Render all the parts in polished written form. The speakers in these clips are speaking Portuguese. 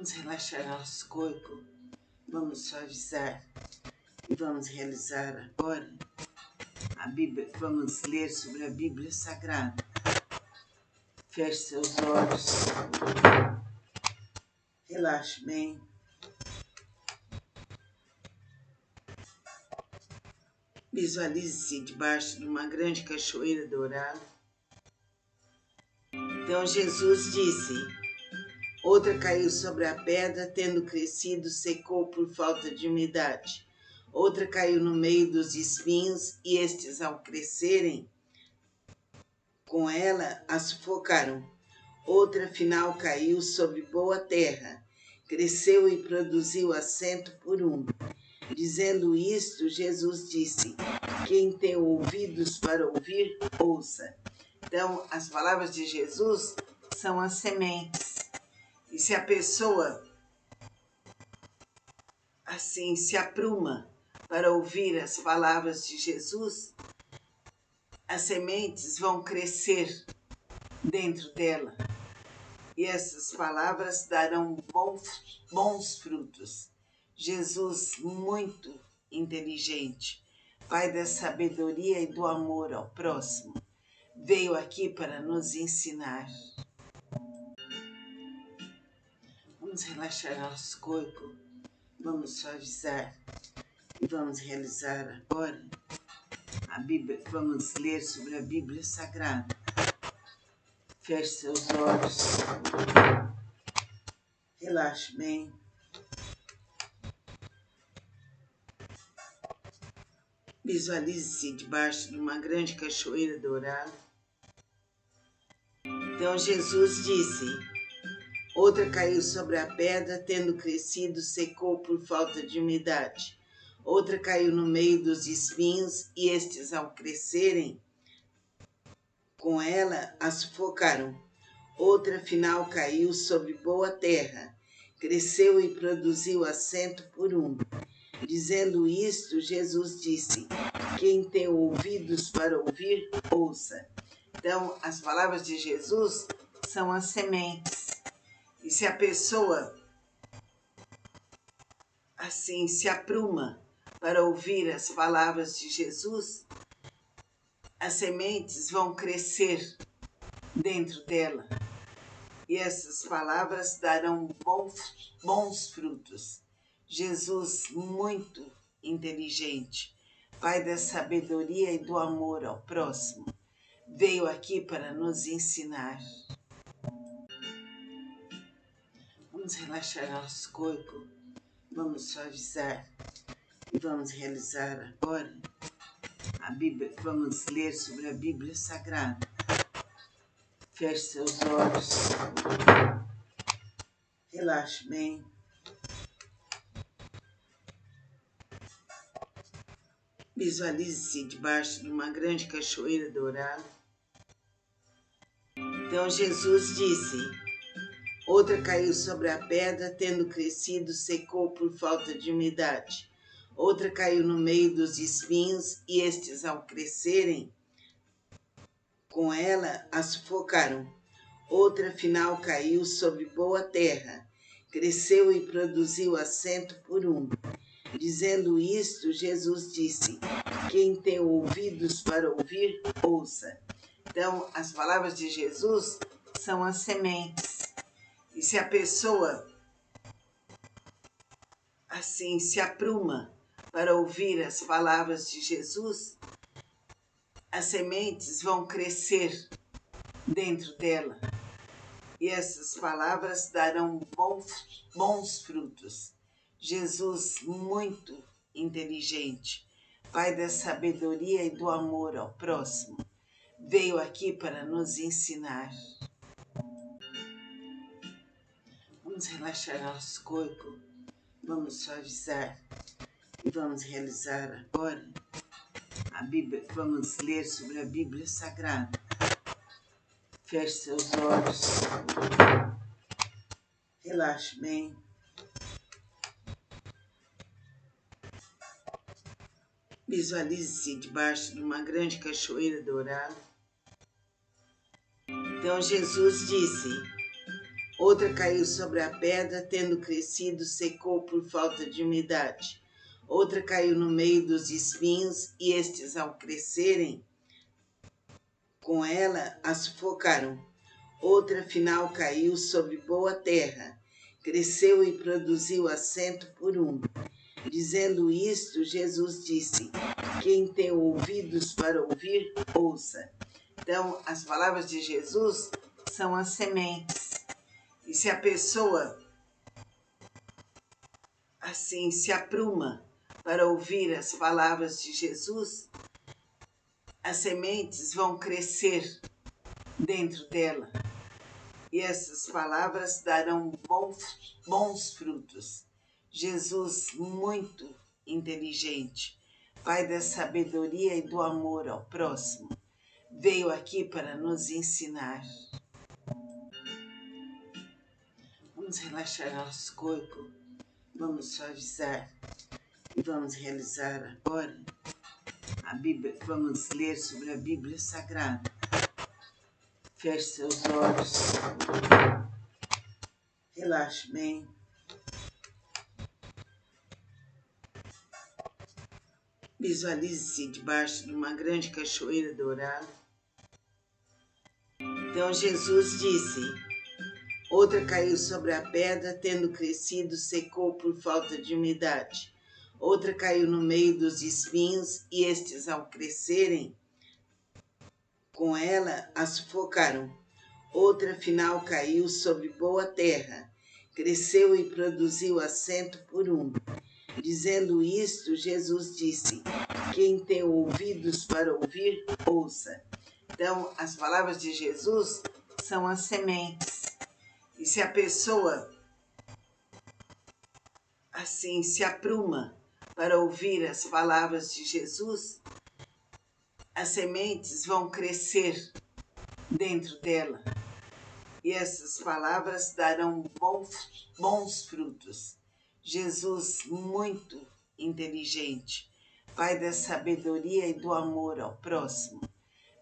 Vamos relaxar nosso corpo, vamos suavizar e vamos realizar agora a Bíblia. Vamos ler sobre a Bíblia Sagrada. Feche seus olhos, relaxe bem. Visualize-se debaixo de uma grande cachoeira dourada. Então Jesus disse: outra caiu sobre a pedra, tendo crescido, secou por falta de umidade. Outra caiu no meio dos espinhos, e estes, ao crescerem com ela, a sufocaram. Outra, afinal, caiu sobre boa terra, cresceu e produziu a 100 por 1. Dizendo isto, Jesus disse: quem tem ouvidos para ouvir, ouça. Então, as palavras de Jesus são as sementes. E se a pessoa assim se apruma para ouvir as palavras de Jesus, as sementes vão crescer dentro dela. E essas palavras darão bons frutos. Jesus, muito inteligente, Pai da sabedoria e do amor ao próximo, veio aqui para nos ensinar. Vamos relaxar nosso corpo, vamos suavizar e vamos realizar agora a Bíblia. Vamos ler sobre a Bíblia Sagrada. Feche seus olhos, relaxe bem. Visualize-se debaixo de uma grande cachoeira dourada. Então Jesus disse: outra caiu sobre a pedra, tendo crescido, secou por falta de umidade. Outra caiu no meio dos espinhos, e estes, ao crescerem com ela, a sufocaram. Outra, afinal, caiu sobre boa terra, cresceu e produziu a 100 por 1. Dizendo isto, Jesus disse: quem tem ouvidos para ouvir, ouça. Então, as palavras de Jesus são as sementes. E se a pessoa assim se apruma para ouvir as palavras de Jesus, as sementes vão crescer dentro dela. E essas palavras darão bons frutos. Jesus, muito inteligente, Pai da sabedoria e do amor ao próximo, veio aqui para nos ensinar. Vamos relaxar nosso corpo, vamos suavizar e vamos realizar agora a Bíblia. Vamos ler sobre a Bíblia Sagrada. Feche seus olhos, relaxe bem. Visualize-se debaixo de uma grande cachoeira dourada. Então Jesus disse: outra caiu sobre a pedra, tendo crescido, secou por falta de umidade. Outra caiu no meio dos espinhos, e estes, ao crescerem com ela, a sufocaram. Outra, afinal, caiu sobre boa terra, cresceu e produziu a 100 por 1. Dizendo isto, Jesus disse: quem tem ouvidos para ouvir, ouça. Então, as palavras de Jesus são as sementes. E se a pessoa assim se apruma para ouvir as palavras de Jesus, as sementes vão crescer dentro dela. E essas palavras darão bons frutos. Jesus, muito inteligente, Pai da sabedoria e do amor ao próximo, veio aqui para nos ensinar. Vamos relaxar nosso corpo, vamos suavizar e vamos realizar agora a Bíblia. Vamos ler sobre a Bíblia Sagrada. Feche seus olhos, relaxe bem. Visualize-se debaixo de uma grande cachoeira dourada. Então Jesus disse: Outra caiu sobre a pedra, tendo crescido, secou por falta de umidade. Outra caiu no meio dos espinhos, e estes, ao crescerem com ela, a sufocaram. Outra, afinal, caiu sobre boa terra, cresceu e produziu a 100 por 1. Dizendo isto, Jesus disse: quem tem ouvidos para ouvir, ouça. Então, as palavras de Jesus são as sementes. E se a pessoa assim se apruma para ouvir as palavras de Jesus, as sementes vão crescer dentro dela. E essas palavras darão bons frutos. Jesus, muito inteligente, Pai da sabedoria e do amor ao próximo, veio aqui para nos ensinar. Vamos relaxar nosso corpo, vamos suavizar e vamos realizar agora a Bíblia. Vamos ler sobre a Bíblia Sagrada. Feche seus olhos, relaxe bem. Visualize-se debaixo de uma grande cachoeira dourada. Então Jesus disse: outra caiu sobre a pedra, tendo crescido, secou por falta de umidade. Outra caiu no meio dos espinhos, e estes, ao crescerem com ela, a sufocaram. Outra, afinal, caiu sobre boa terra, cresceu e produziu a 100 por 1. Dizendo isto, Jesus disse: quem tem ouvidos para ouvir, ouça. Então, as palavras de Jesus são as sementes. E se a pessoa assim se apruma para ouvir as palavras de Jesus, as sementes vão crescer dentro dela. E essas palavras darão bons frutos. Jesus, muito inteligente, Pai da sabedoria e do amor ao próximo,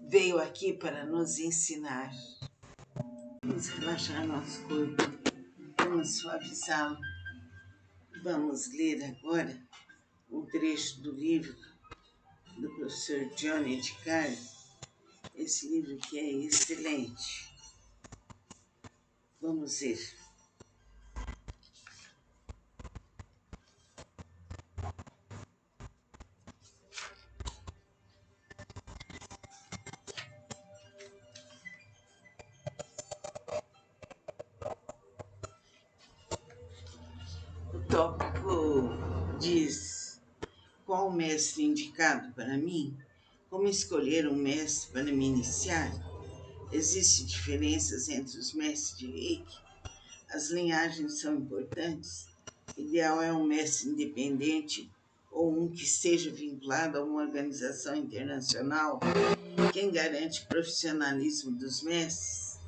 veio aqui para nos ensinar. Vamos relaxar nosso corpo, vamos suavizá-lo. Vamos ler agora um trecho do livro do professor Johnny de Carlo. Esse livro que é excelente. Vamos ver. O tópico diz: qual o mestre indicado para mim? Como escolher um mestre para me iniciar? Existem diferenças entre os mestres de Reiki? As linhagens são importantes? O ideal é um mestre independente ou um que esteja vinculado a uma organização internacional? Quem garante o profissionalismo dos mestres?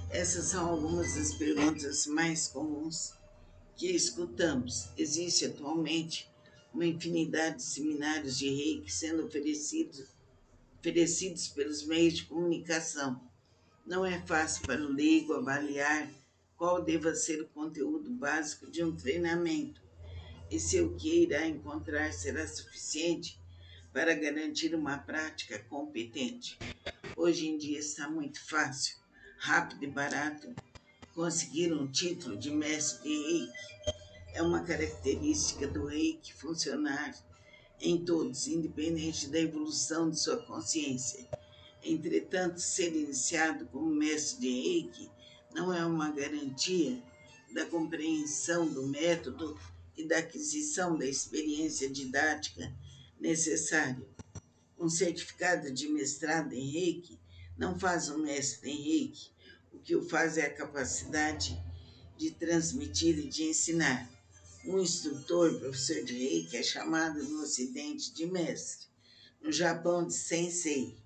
Essas são algumas das perguntas mais comuns que escutamos. Existe atualmente uma infinidade de seminários de Reiki sendo oferecidos pelos meios de comunicação. Não é fácil para o leigo avaliar qual deva ser o conteúdo básico de um treinamento e se o que irá encontrar será suficiente para garantir uma prática competente. Hoje em dia está muito fácil, rápido e barato conseguir um título de mestre de Reiki. É uma característica do Reiki funcionar em todos, independente da evolução de sua consciência. Entretanto, ser iniciado como mestre de Reiki não é uma garantia da compreensão do método e da aquisição da experiência didática necessária. Um certificado de mestrado em Reiki não faz um mestre em Reiki. O que o faz é a capacidade de transmitir e de ensinar. Um instrutor, professor de Reiki, é chamado no Ocidente de mestre, no Japão de sensei.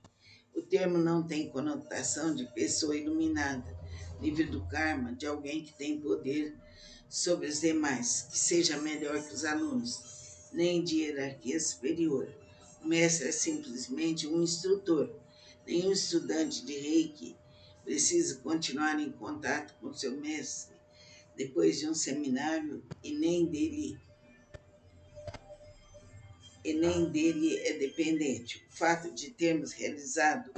O termo não tem conotação de pessoa iluminada, livre do karma, de alguém que tem poder sobre os demais, que seja melhor que os alunos, nem de hierarquia superior. O mestre é simplesmente um instrutor. Nenhum estudante de Reiki Preciso continuar em contato com seu mestre depois de um seminário e nem dele é dependente. O fato de termos realizado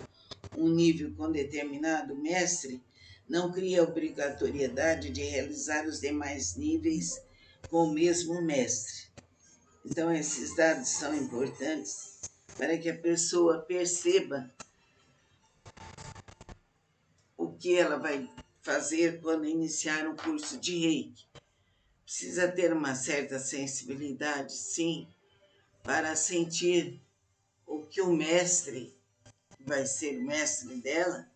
um nível com determinado mestre não cria obrigatoriedade de realizar os demais níveis com o mesmo mestre. Então, esses dados são importantes para que a pessoa perceba o que ela vai fazer quando iniciar um curso de Reiki. Precisa ter uma certa sensibilidade, sim, para sentir o que o mestre, vai ser o mestre dela,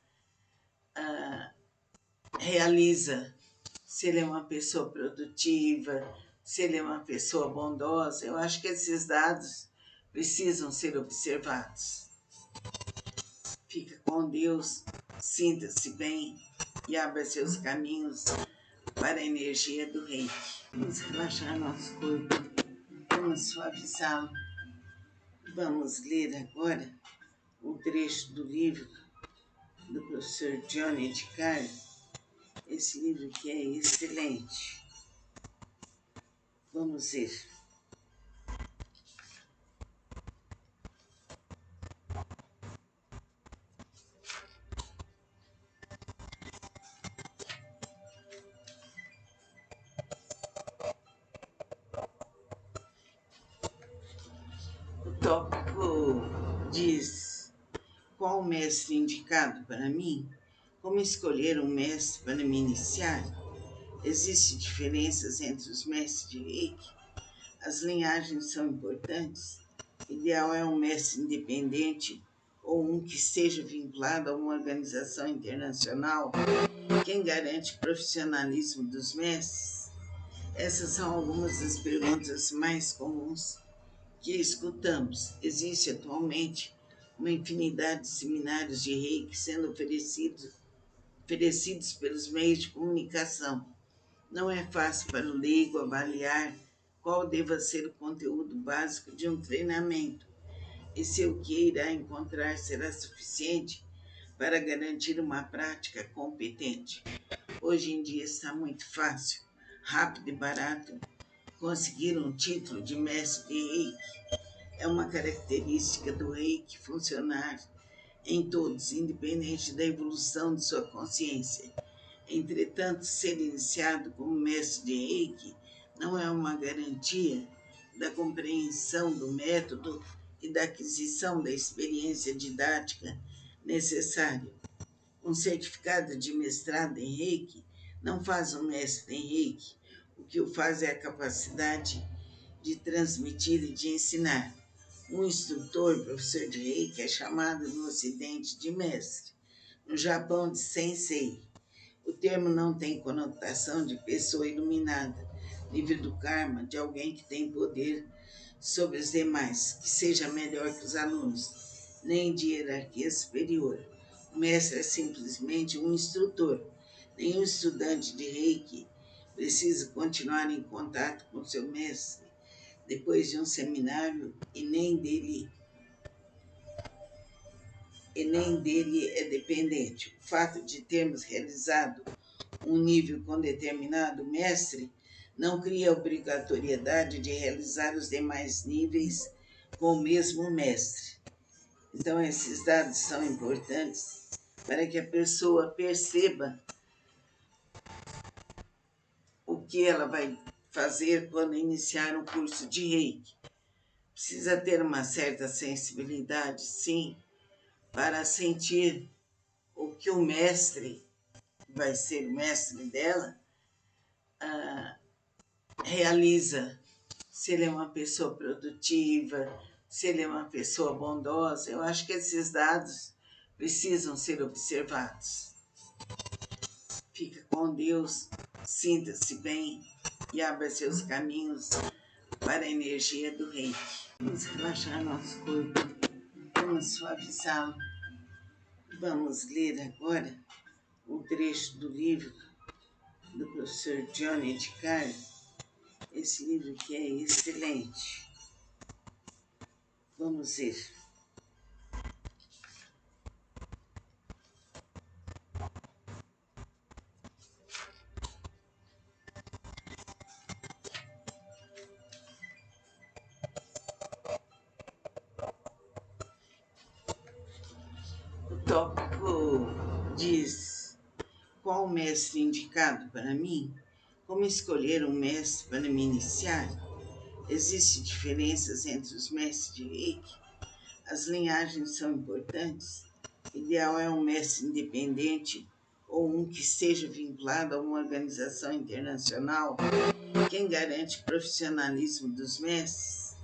realiza. Se ele é uma pessoa produtiva, se ele é uma pessoa bondosa. Eu acho que esses dados precisam ser observados. Fica com Deus, sinta-se bem e abra seus caminhos para a energia do Reiki. Vamos relaxar nosso corpo, vamos suavizá-lo. Vamos ler agora um trecho do livro do professor Johnny de Carlo, esse livro que é excelente. Vamos ver. O tópico diz: qual o mestre indicado para mim? Como escolher um mestre para me iniciar? Existem diferenças entre os mestres de Reiki? As linhagens são importantes? O ideal é um mestre independente ou um que esteja vinculado a uma organização internacional? Quem garante o profissionalismo dos mestres? Essas são algumas das perguntas mais comuns que escutamos. Existe atualmente uma infinidade de seminários de Reiki sendo oferecidos pelos meios de comunicação. Não é fácil para o leigo avaliar qual deva ser o conteúdo básico de um treinamento e se o que irá encontrar será suficiente para garantir uma prática competente. Hoje em dia está muito fácil, rápido e barato conseguir um título de mestre de Reiki. É uma característica do Reiki funcionar em todos, independente da evolução de sua consciência. Entretanto, ser iniciado como mestre de Reiki não é uma garantia da compreensão do método e da aquisição da experiência didática necessária. Um certificado de mestrado em Reiki não faz um mestre em Reiki. O que o faz é a capacidade de transmitir e de ensinar. Um instrutor, professor de Reiki, é chamado no Ocidente de mestre, no Japão de sensei. O termo não tem conotação de pessoa iluminada, livre do karma, de alguém que tem poder sobre os demais, que seja melhor que os alunos, nem de hierarquia superior. O mestre é simplesmente um instrutor. Nenhum estudante de Reiki precisa continuar em contato com seu mestre depois de um seminário e nem dele é dependente. O fato de termos realizado um nível com determinado mestre não cria obrigatoriedade de realizar os demais níveis com o mesmo mestre. Então, esses dados são importantes para que a pessoa perceba o que ela vai fazer quando iniciar um curso de Reiki. Precisa ter uma certa sensibilidade, sim, para sentir o que o mestre, vai ser o mestre dela, realiza. Se ele é uma pessoa produtiva, se ele é uma pessoa bondosa. Eu acho que esses dados precisam ser observados. Fica com Deus, sinta-se bem e abra seus caminhos para a energia do Reiki. Vamos relaxar nosso corpo, vamos suavizá-lo. Vamos ler agora um trecho do livro do professor Johnny de Carlo, esse livro que é excelente. Vamos ver. tópico diz: qual o mestre indicado para mim? Como escolher um mestre para me iniciar? Existem diferenças entre os mestres de Reiki? As linhagens são importantes? O ideal é um mestre independente ou um que esteja vinculado a uma organização internacional? Quem garante o profissionalismo dos mestres?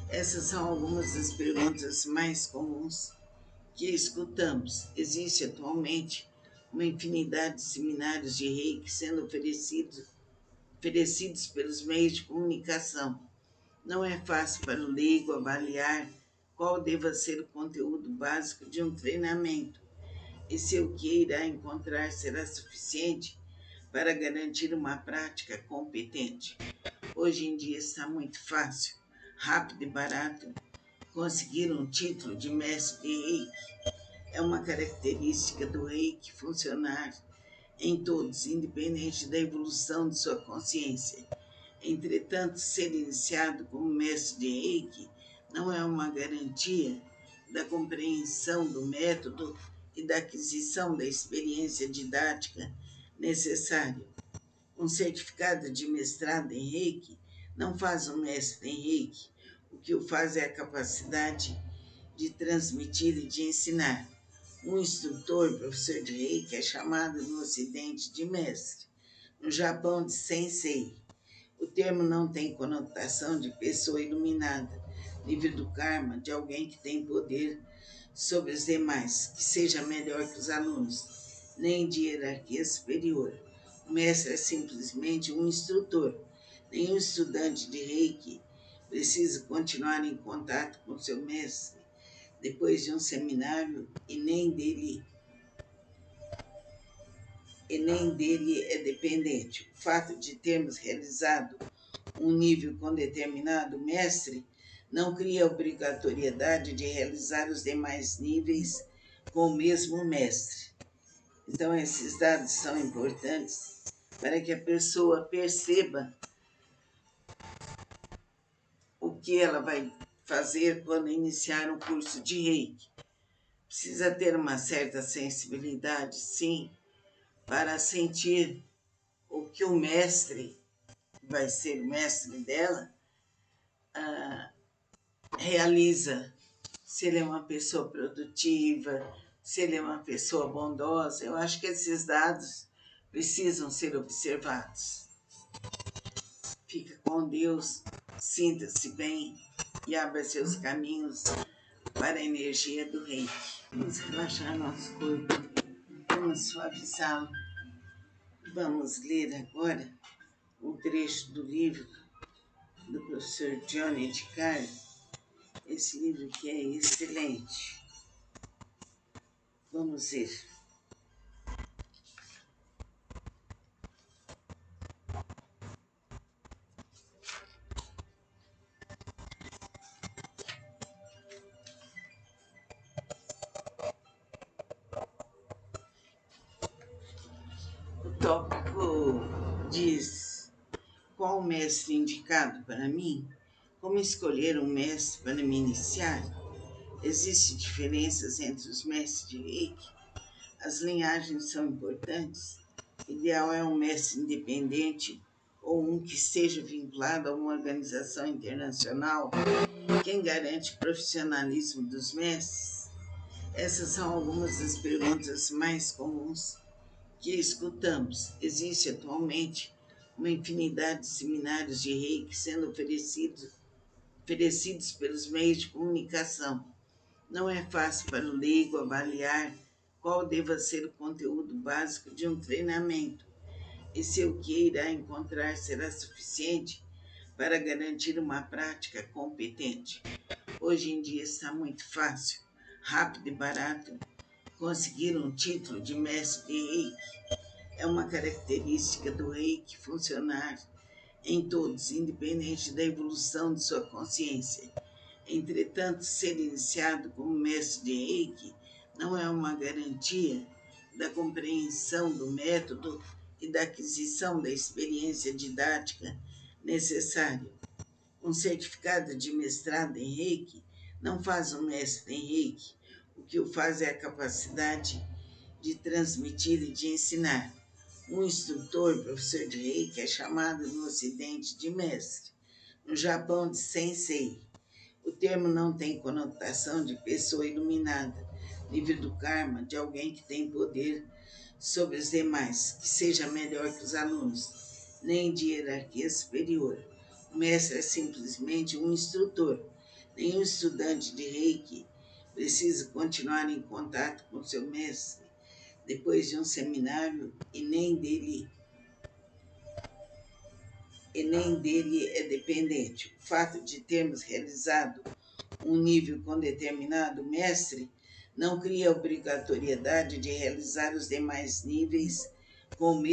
Essas são algumas das perguntas mais comuns que escutamos. Existe atualmente uma infinidade de seminários de Reiki sendo oferecidos pelos meios de comunicação. Não é fácil para o leigo avaliar qual deva ser o conteúdo básico de um treinamento e se o que irá encontrar será suficiente para garantir uma prática competente. Hoje em dia está muito fácil, rápido e barato conseguir um título de mestre de Reiki. É uma característica do Reiki funcionar em todos, independente da evolução de sua consciência. Entretanto, ser iniciado como mestre de Reiki não é uma garantia da compreensão do método e da aquisição da experiência didática necessária. Um certificado de mestrado em Reiki não faz um mestre em Reiki. O que o faz é a capacidade de transmitir e de ensinar. Um instrutor, professor de Reiki, é chamado no Ocidente de mestre, no Japão de sensei. O termo não tem conotação de pessoa iluminada, livre do karma, de alguém que tem poder sobre os demais, que seja melhor que os alunos, nem de hierarquia superior. O mestre é simplesmente um instrutor. Nenhum estudante de Reiki precisa continuar em contato com seu mestre depois de um seminário e nem dele é dependente. O fato de termos realizado um nível com determinado mestre não cria obrigatoriedade de realizar os demais níveis com o mesmo mestre. Então, esses dados são importantes para que a pessoa perceba o que ela vai fazer quando iniciar um curso de Reiki. Precisa ter uma certa sensibilidade, sim, para sentir o que o mestre, vai ser o mestre dela, realiza. Se ele é uma pessoa produtiva, se ele é uma pessoa bondosa. Eu acho que esses dados precisam ser observados. Fica com Deus, sinta-se bem e abra seus caminhos para a energia do Reiki. Vamos relaxar nosso corpo, vamos suavizá-lo. Vamos ler agora um trecho do livro do professor Johnny de Carlo, esse livro que é excelente. Vamos ver. O tópico diz: qual o mestre indicado para mim? Como escolher um mestre para me iniciar? Existem diferenças entre os mestres de Reiki? As linhagens são importantes? O ideal é um mestre independente ou um que esteja vinculado a uma organização internacional? Quem garante o profissionalismo dos mestres? Essas são algumas das perguntas mais comuns que escutamos. Existe atualmente uma infinidade de seminários de Reiki sendo oferecidos pelos meios de comunicação. Não é fácil para o leigo avaliar qual deva ser o conteúdo básico de um treinamento e se o que irá encontrar será suficiente para garantir uma prática competente. Hoje em dia está muito fácil, rápido e barato conseguir um título de mestre de Reiki. É uma característica do Reiki funcionar em todos, independente da evolução de sua consciência. Entretanto, ser iniciado como mestre de Reiki não é uma garantia da compreensão do método e da aquisição da experiência didática necessária. Um certificado de mestrado em Reiki não faz um mestre em Reiki. O que o faz é a capacidade de transmitir e de ensinar. Um instrutor, professor de Reiki, é chamado no Ocidente de mestre, no Japão de sensei. O termo não tem conotação de pessoa iluminada, livre do karma, de alguém que tem poder sobre os demais, que seja melhor que os alunos, nem de hierarquia superior. O mestre é simplesmente um instrutor. Nenhum estudante de Reiki precisa continuar em contato com seu mestre depois de um seminário e nem dele é dependente. O fato de termos realizado um nível com determinado mestre não cria obrigatoriedade de realizar os demais níveis com o mesmo